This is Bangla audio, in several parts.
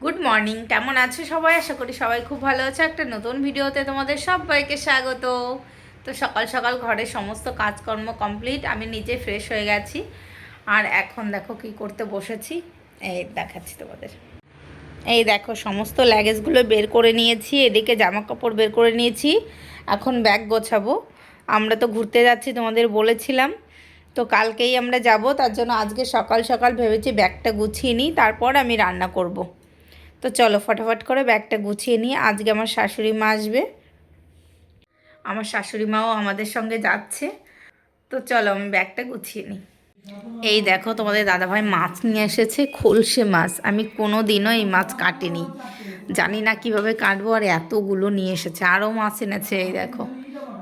গুড মর্নিং, কেমন আছো সবাই? আশা করি সবাই খুব ভালো আছে। একটা নতুন ভিডিওতে তোমাদের সবাইকে স্বাগত। তো সকাল সকাল ঘরের সমস্ত কাজকর্ম কমপ্লিট, আমি নিজে ফ্রেশ হয়ে গেছি। আর এখন দেখো কি করতে বসেছি, এই দেখাচ্ছি তোমাদের। এই দেখো সমস্ত লাগেজগুলো বের করে নিয়েছি, এদিকে জামা কাপড় বের করে নিয়েছি। এখন ব্যাগ গোছাবো। আমরা তো ঘুরতে যাচ্ছি, তোমাদের বলেছিলাম। তো কালকেই আমরা যাব, তার জন্য আজকে সকাল সকাল ভেবেছি ব্যাগটা গুছিয়ে নিই, তারপর আমি রান্না করব। তো চলো ফটাফট করে ব্যাগটা গুছিয়ে নিই। আজকে আমার শাশুড়ি মা আসবে, আমার শাশুড়ি মাও আমাদের সঙ্গে যাচ্ছে। তো চলো আমি ব্যাগটা গুছিয়ে নিই। এই দেখো তোমাদের দাদাভাই মাছ নিয়ে এসেছে, খলসে মাছ। আমি কোনো দিনও এই মাছ কাটিনি, জানি না কিভাবে কাটবো, আর এতগুলো নিয়ে এসেছে। আরও মাছ এনেছে, এই দেখো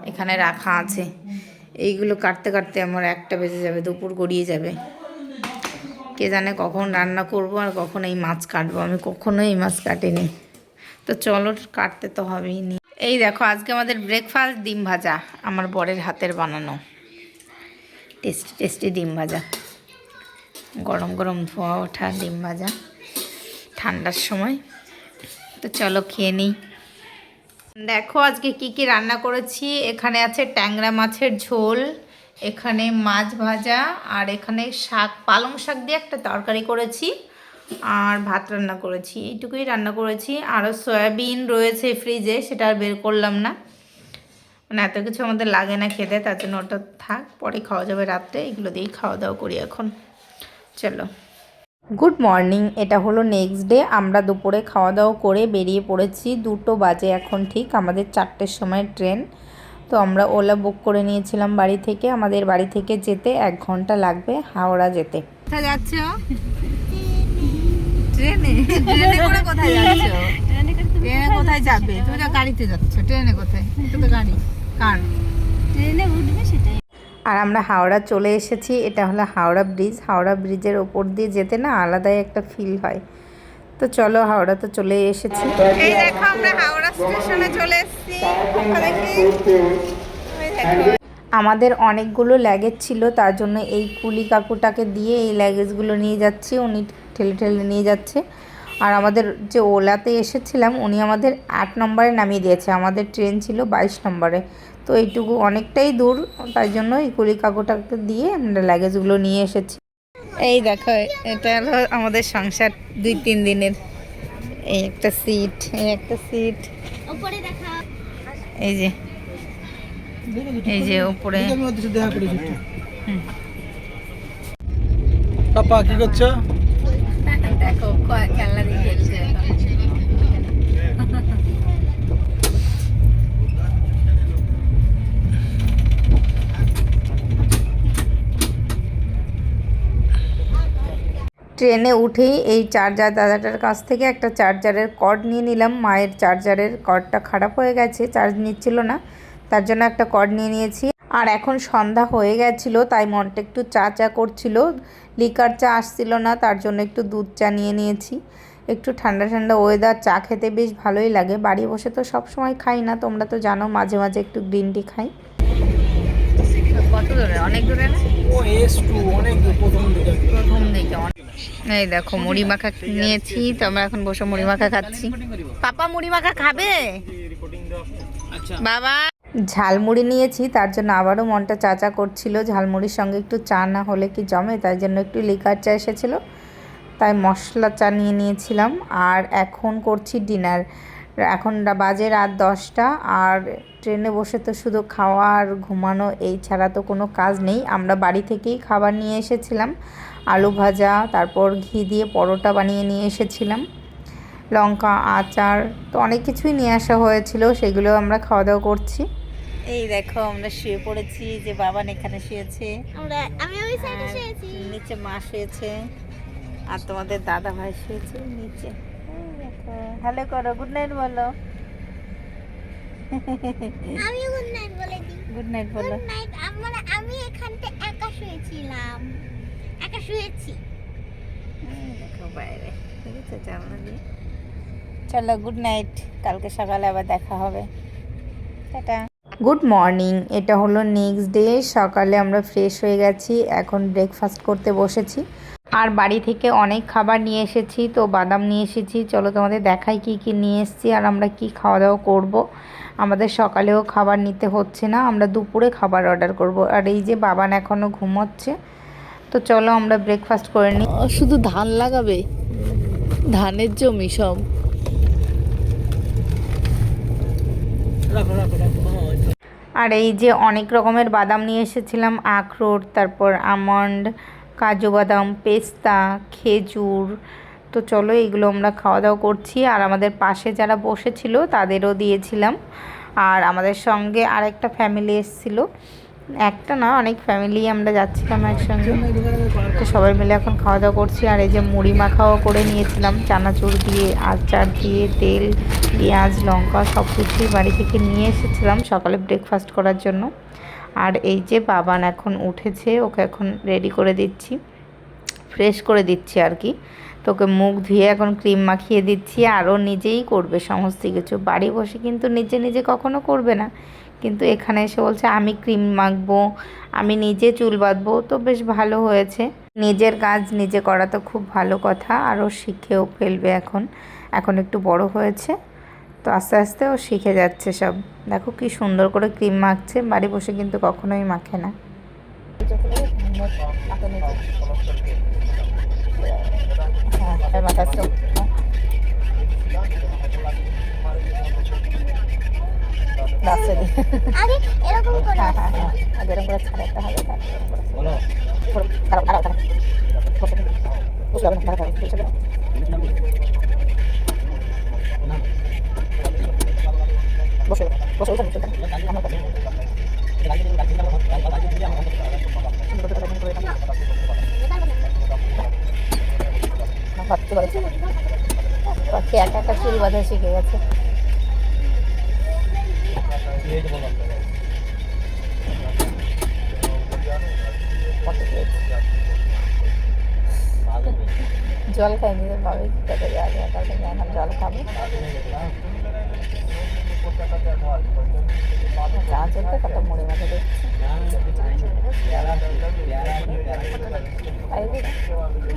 এখানে রাখা আছে। এইগুলো কাটতে কাটতে আমার একটা বেজে যাবে, দুপুর গড়িয়ে যাবে। কে জানে কখন রান্না করব আর কখন এই মাছ কাটবো। আমি কখনো এই মাছ কাটিনি। তো চলো কাটতে তো হবেই নি। এই দেখো আজকে আমাদের ব্রেকফাস্ট ডিম ভাজা, আমার বরের হাতের বানানো টেস্টি টেস্টি ডিম ভাজা। গরম গরম ধোয়া ওঠা ডিম ভাজা ঠান্ডার সময়। তো চলো খেয়ে নিই। দেখো আজকে কি কি রান্না করেছি। এখানে আছে ট্যাংরা মাছের ঝোল, এখানে মাছ ভাজা, আর এখানে শাক, পালং শাক দিয়ে একটা তরকারি করেছি, আর ভাত রান্না করেছি। এইটুকুই রান্না করেছি। আরও সয়াবিন রয়েছে ফ্রিজে, সেটা আর বের করলাম না। মানে এত কিছু আমাদের লাগে না খেতে, তার জন্য ওটা থাক, পরে খাওয়া যাবে রাত্রে। এগুলো দিয়েই খাওয়া দাওয়া করি এখন। চলো গুড মর্নিং, এটা হলো নেক্সট ডে। আমরা দুপুরে খাওয়া দাওয়া করে বেরিয়ে পড়েছি। 2টো বাজে এখন ঠিক, আমাদের 4টের সময় ট্রেন। তো আমরা ওলা বুক করে নিয়েছিলাম বাড়ি থেকে। আমাদের বাড়ি থেকে যেতে 1 ঘন্টা লাগবে হাওড়া যেতে। কোথায় যাচ্ছ? ট্রেনে? ট্রেনে করে কোথায় যাচ্ছ? ট্রেনে কোথায় যাবে? তুমি তো গাড়িতে যাচ্ছ, ট্রেনে কোথায়? এটা তো গাড়ি। কার? ট্রেনে উঠবে সেটাই। আর আমরা হাওড়া চলে এসেছি। এটা হলো হাওড়া ব্রিজ। হাওড়া ব্রিজের ওপর দিয়ে যেতে না আলাদাই একটা ফিল হয়। তো চলো হাওড়া তো চলে এসেছি। এই দেখো আমরা হাওড়া স্টেশনে চলে এসেছি। আমাদের অনেকগুলো লাগেজ ছিল, তার জন্য এই কুলি কাকুটাকে দিয়ে এই লাগেজগুলো নিয়ে যাচ্ছি। উনি ঠেলে ঠেলে নিয়ে যাচ্ছে। আর আমাদের যে ওলাতে এসেছিলাম, উনি আমাদের 8 নম্বরে নামিয়ে দিয়েছে। আমাদের ট্রেন ছিল 22 নম্বরে। তো এইটুকু অনেকটাই দূর, তাই জন্য এই কুলি কাকুটাকে দিয়ে আমরা লাগেজগুলো নিয়ে এসেছি। এই দেখো এটা হলো আমাদের সংসার 2-3 দিনের। এই একটা সিট, এই একটা সিট, উপরে দেখা। এই যে এই যে উপরে। পাপা কি করছো? দেখো খেলনা দিয়ে খেলছে এখন। ট্রেনে উঠেই এই চার্জার দাদাটার কাছ থেকে একটা চার্জারের কর্ড নিয়ে নিলাম। মায়ের চার্জারের কর্ডটা খারাপ হয়ে গেছে, চার্জ নিচ্ছিল না, তার জন্য একটা কর্ড নিয়ে নিয়েছি। আর এখন সন্ধ্যা হয়ে গেছিলো, তাই মনটা একটু চা চা করছিল। লিকার চা আসছিল না, তার জন্য একটু দুধ চা নিয়ে নিয়েছি। একটু ঠান্ডা ঠান্ডা ওয়েদার, চা খেতে বেশ ভালোই লাগে। বাড়ি বসে তো সব সময় খাই না, তোমরা তো জানো, মাঝে মাঝে একটু গ্রিন টি খাই। কত দূরে? অনেক দূরে না? ও S2 অনেক দূর, প্রথম দিকে। প্রথম দিকে এই দেখো মুড়ি মাখা নিয়েছি, তো আমরা এখন বসে মুড়ি মাখা খাচ্ছি। পাপা মুড়ি মাখা খাবে? আচ্ছা বাবা ঝালমুড়ি নিয়েছি, তার জন্য আবারও মনটা চা চা করছিল। ঝালমুড়ির সঙ্গে একটু চা না হলে কি জমে, তাই জন্য একটু লিকার চা এসেছিলো, তাই মশলা চা নিয়ে নিয়েছিলাম। আর এখন করছি ডিনার। এখন বাজে রাত 10টা। আর ট্রেনে বসে তো শুধু খাওয়া আর ঘুমানো, এই ছাড়া তো কোনো কাজ নেই। আমরা বাড়ি থেকেই খাবার নিয়ে এসেছিলাম, আলু ভাজা, তারপর ঘি দিয়ে পরোটা বানিয়ে নিয়ে এসেছিলাম, লঙ্কা, আচার, তো অনেক কিছুই নিয়ে আসা হয়েছিল, সেগুলো আমরা খাওয়া দাওয়া করছি। এই দেখো আমরা শুয়ে পড়েছি, যে বাবান এখানে শুয়েছে, আমি ওই সাইডে শুয়েছি। নিচে মা শুয়েছে, আর তোমাদের দাদা ভাই শুয়েছে নিচে। হ্যালো করো, গুড নাইট বলো। আমিও গুড নাইট বলে দিই। গুড নাইট বলো। Good night. আমি এখানতে একা শুয়েছিলাম, একা শুয়েছি। দেখো বাইরে ঠিক আছে জানলা দিয়ে। চলো গুড নাইট, কালকে সকালে আবার দেখা হবে, টাটা। গুড মর্নিং, এটা হলো নেক্সট ডে। সকালে আমরা ফ্রেশ হয়ে গেছি, এখন ব্রেকফাস্ট করতে বসেছি। আর বাড়ি থেকে অনেক খাবার নিয়ে এসেছি, তো বাদাম নিয়ে এসেছি। চলো তোমাদের দেখাই কি কি নিয়ে এসেছি আর আমরা কি খাওয়া দাওয়া করব। আমাদের সকালেও খাবার নিতে হচ্ছে না, আমরা দুপুরে খাবার অর্ডার করব। আর এই যে বাবান এখনও ঘুমোচ্ছে, তো চলো আমরা ব্রেকফাস্ট করে নিই। শুধু ধান লাগাবে, ধানের জমি সব। রাখো রাখো রাখো। আর এই যে অনেক রকমের বাদাম নিয়ে এসেছিলাম, আখরোট, তারপর আমন্ড, কাজু বাদাম, পেস্তা, খেজুর। তো চলো এইগুলো আমরা খাওয়া দাওয়া করছি। আর আমাদের পাশে যারা বসেছিল তাদেরও দিয়েছিলাম। আর আমাদের সঙ্গে আরেকটা ফ্যামিলি এসেছিল, একটা না অনেক ফ্যামিলি আমরা যাচ্ছিলাম একসঙ্গে। তো সবাই মিলে এখন খাওয়া দাওয়া করছি। আর এই যে মুড়ি মাখাও করে নিয়েছিলাম, চানাচুর দিয়ে, আচার দিয়ে, তেল, পেঁয়াজ, লঙ্কা সব কিছুই বাড়ি থেকে নিয়ে এসেছিলাম সকালে ব্রেকফাস্ট করার জন্য। আর এই যে বাবান এখন উঠেছে, ওকে এখন রেডি করে দিচ্ছি, ফ্রেশ করে দিচ্ছি আর কি। তোকে মুখ ধুয়ে এখন ক্রিম মাখিয়ে দিচ্ছি। আরও নিজেই করবে সমস্ত কিছু, বাড়ি বসে কিন্তু নিজে নিজে কখনো করবে না, কিন্তু এখানে এসে বলছে আমি ক্রিম মাখবো, আমি নিজে চুল বাঁধবো। তো বেশ ভালো হয়েছে, নিজের কাজ নিজে করা তো খুব ভালো কথা। আরও শিখেও ফেলবে এখন, এখন একটু বড় হয়েছে, তো আস্তে আস্তে ও শিখে যাচ্ছে সব। দেখো কি সুন্দর করে ক্রিম মাখছে, বাড়ি বসে কিন্তু কখনোই মাখে না। আরে এরকম করে এরকম করে ছাড়াতে হবে। বসে বসে পাখি একা একা চুল বাঁধা শিখে গেছে। জল খাইনি রে ভাবে খেতে যাবে, তারপরে এখন জল খাবো। চা চলতে কত মুড়ি মাঝে দেখছি।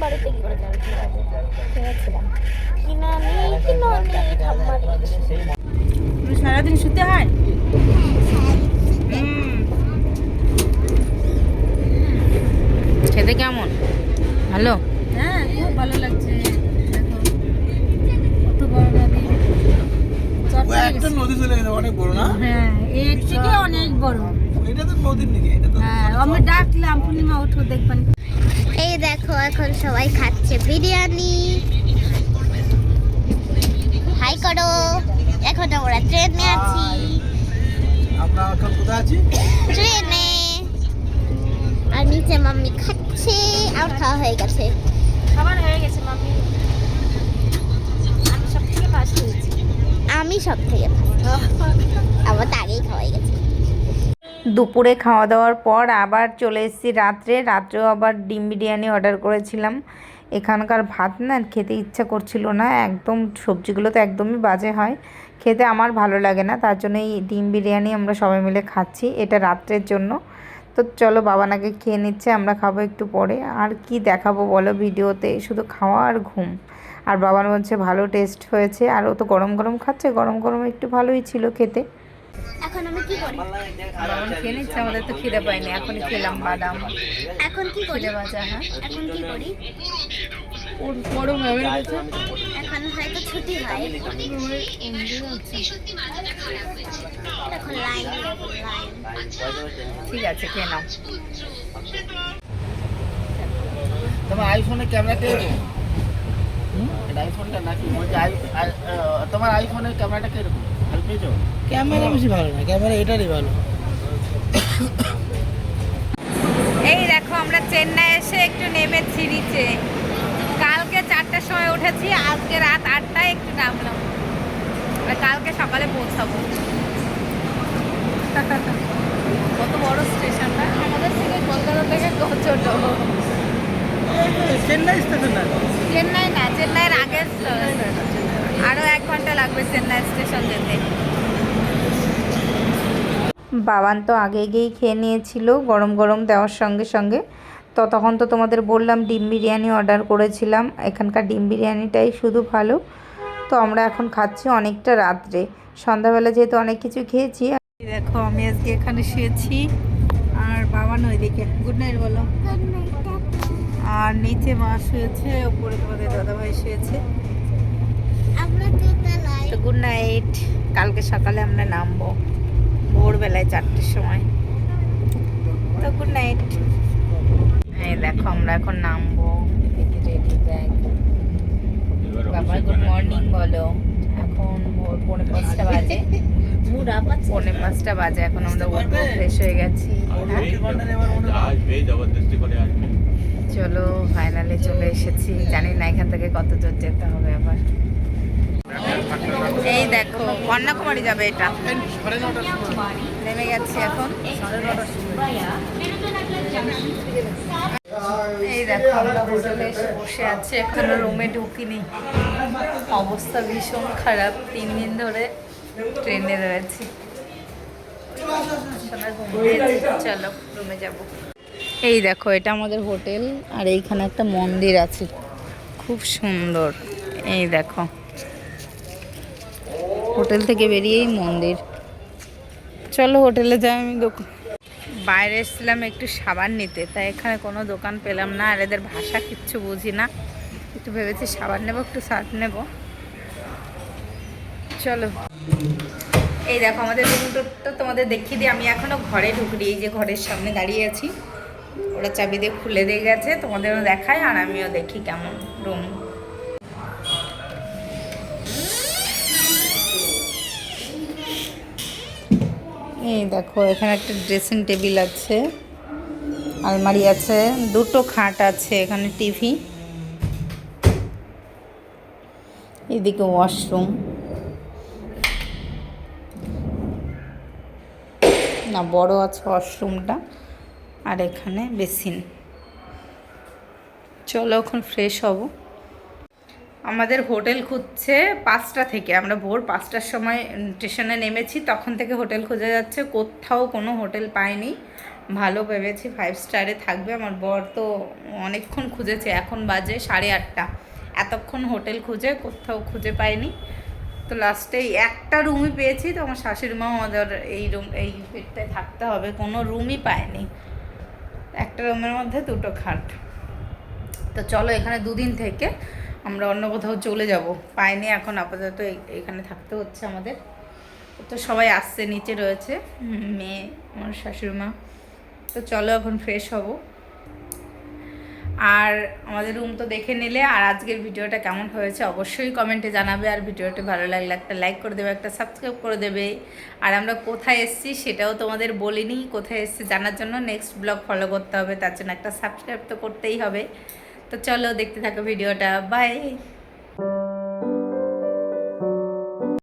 বাড়িতে কি করে যাবে? খেয়েছিলাম। কিনা নেই ঠাম্মার সারাদিন শুতে হয়। খেতে কেমন? ভালো? হ্যাঁ, খুব ভালো লাগছে। দেখো কত বড় নদী, একটা নদী চলে গেছে, অনেক বড় না? হ্যাঁ এর থেকে অনেক বড়। এটা তো নদীর দিকে, এটা তো হ্যাঁ, আমি ডাকলাম পূর্ণিমা উঠো দেখবেন। এই দেখো এখন সবাই খাচ্ছে বিরিয়ানি। হাই করো। এখন আমরা ট্রেনে আছি, আমরা এখন কোথায় আছি? ট্রেনে। আর নিচে মাম্মি খাচ্ছে, আর খাওয়া হয়ে গেছে। খাবার হয়ে গেছে মাম্মি। আমি সব থেকে ফার্স্ট হয়েছি। আমি সব থেকে আমার তো আগেই খাওয়া হয়ে গেছে। দুপুরে খাওয়া দাওয়ার পর আবার চলে এসেছি রাত্রেও আবার ডিম বিরিয়ানি অর্ডার করেছিলাম। এখানকার ভাত না খেতে ইচ্ছা করছিল না, একদম সবজিগুলো তো একদমই বাজে হয়, খেতে আমার ভালো লাগে না। তার জন্য এই ডিম বিরিয়ানি আমরা সবাই মিলে খাচ্ছি, এটা রাত্রের জন্য। তো চলো বাবানাকে খেয়ে নিচ্ছে, আমরা খাবো একটু পরে। আর কি দেখাবো বলো ভিডিওতে, শুধু খাওয়া আর ঘুম। আর বাবার বলছে ভালো টেস্ট হয়েছে, আর ও তো গরম গরম খাচ্ছে, গরম গরম একটু ভালোই ছিল খেতে। এখন আমি কি করি? বাবান খেয়ে নিচ্ছে, আমাদের তো খিদে পাইনি, এখনই খেলাম বাদাম। এখন কি করি? খিদে বাজা। হ্যাঁ এখন কি করি? বড় ম্যামের কাছে এখন হয়তো ছুটি হয়। এখন লাইন লাইন। ঠিক আছে খেয়ে নাও। তোমার আইফোনের ক্যামেরা কে এরকম? এটা আইফোনটা নাকি বলছে তোমার আইফোনের ক্যামেরাটা কে এরকম? ভালো পেয়েছো? ক্যামেরা বেশি ভালো না, ক্যামেরা এটারই ভালো। এই দেখো আমরা চেন্নাই এসে একটু নেমেছি নিচে। কালকে 4টার সময় উঠেছি, আজকে রাত 8টায় একটু নামলাম, আর কালকে সকালে পৌঁছাবো। কত বড় স্টেশনটা, আমাদের থেকে কলকাতা থেকে কত ছোট। চেন্নাই স্টেশন না? চেন্নাই না, চেন্নাইয়ের আগের আরও 1 ঘন্টা লাগবে চেন্নাই স্টেশন যেতে। বাবান তো আগে গিয়েই খেয়ে নিয়েছিল গরম গরম দেওয়ার সঙ্গে সঙ্গে। তো তখন তো তোমাদের বললাম ডিম বিরিয়ানি অর্ডার করেছিলাম, এখানকার ডিম বিরিয়ানিটাই শুধু ভালো। তো আমরা এখন খাচ্ছি অনেকটা রাত্রে, সন্ধ্যাবেলা যেহেতু অনেক কিছু খেয়েছি। দেখো আমি আজকে এখানে শুয়েছি আর বাবা নয় দেখে গুড নাইট বলো। আর নিচে মা শুয়েছে, উপরে তোমাদের দাদাভাই শুয়েছে। তো গুড নাইট, কালকে সকালে আমরা নামবো ভোরবেলায় 4টের সময়। তো গুড নাইট। এই দেখো আমরা এখন নামবো, রেডি ব্যাগ। বাবা গুড মর্নিং বলো। এখন ভোর 4:45 বাজে, 4:45 বাজে। এখন আমরা উঠবো, ফ্রেশ হয়ে গেছি। চলো ফাইনালি চলে এসেছি, জানি না এখান থেকে কত দূর যেতে হবে আবার। এই দেখো কন্যাকুমারী যাবে, এটা নেমে গেছি এখন। এই দেখো আমরা হোটেলে এসে বসে আছি, এখনো রুমে ঢুকিনি। অবস্থা ভীষণ খারাপ, 3 দিন ধরে ট্রেনে রয়েছি। চলো রুমে যাব। এই দেখো এটা আমাদের হোটেল, আর এইখানে একটা মন্দির আছে খুব সুন্দর। এই দেখো হোটেল থেকে বেরিয়েই মন্দির। চলো হোটেলে যাই। আমি বাইরে এসেছিলাম একটু সাবান নিতে, তাই এখানে কোনো দোকান পেলাম না, আর এদের ভাষা কিচ্ছু বুঝি না। একটু ভেবেছি সাবান নেবো, একটু সার্ফ নেব। চলো এই দেখো আমাদের রুমটা তোমাদের দেখিয়ে দিই। আমি এখনও ঘরে ঢুকলি, এই যে ঘরের সামনে দাঁড়িয়ে আছি, ওরা চাবি দিয়ে খুলে দিয়ে গেছে। তোমাদেরও দেখায় আর আমিও দেখি কেমন রুম। এই দেখো এখানে একটা ড্রেসিং টেবিল আছে, আলমারি আছে, 2টো খাট আছে, এখানে টিভি, এদিকে ওয়াশরুম, না বড় আছে ওয়াশরুমটা, আর এখানে বেসিন। চলো এখন ফ্রেশ হব। আমাদের হোটেল খুঁজছে 5টা থেকে, আমরা ভোর 5টার সময় স্টেশনে নেমেছি, তখন থেকে হোটেল খুঁজে যাচ্ছে, কোথাও কোনো হোটেল পাইনি। ভালো ভেবেছি 5 স্টারে থাকবে। আমার বর তো অনেকক্ষণ খুঁজেছে, এখন বাজে 8:30। এতক্ষণ হোটেল খুঁজে কোথাও খুঁজে পাইনি। তো লাস্টে একটা রুমই পেয়েছি। তো আমার শাশুড়ি মা আমাদের এই বেডটায় থাকতে হবে, কোনো রুমই পায়নি। একটা রুমের মধ্যে 2টো খাট। তো চলো এখানে 2 দিন থেকে আমরা অন্য কোথাও চলে যাব, পাইনি এখন আপাতত এখানে থাকতে হচ্ছে আমাদের। তো সবাই আসছে, নিচে রয়েছে মেয়ে, আমার শাশুড়ি মা। তো চলো এখন ফ্রেশ হব। আর আমাদের রুম তো দেখে নিলে, আর আজকের ভিডিওটা কেমন হয়েছে অবশ্যই কমেন্টে জানাবে। আর ভিডিওটি ভালো লাগলে একটা লাইক করে দেবে, একটা সাবস্ক্রাইব করে দেবে। আর আমরা কোথায় এসেছি সেটাও তোমাদের বলিনি, কোথায় এসেছি জানার জন্য নেক্সট ব্লগ ফলো করতে হবে, তার জন্য একটা সাবস্ক্রাইব তো করতেই হবে। তো চলো দেখতে থাকো ভিডিওটা, বাই।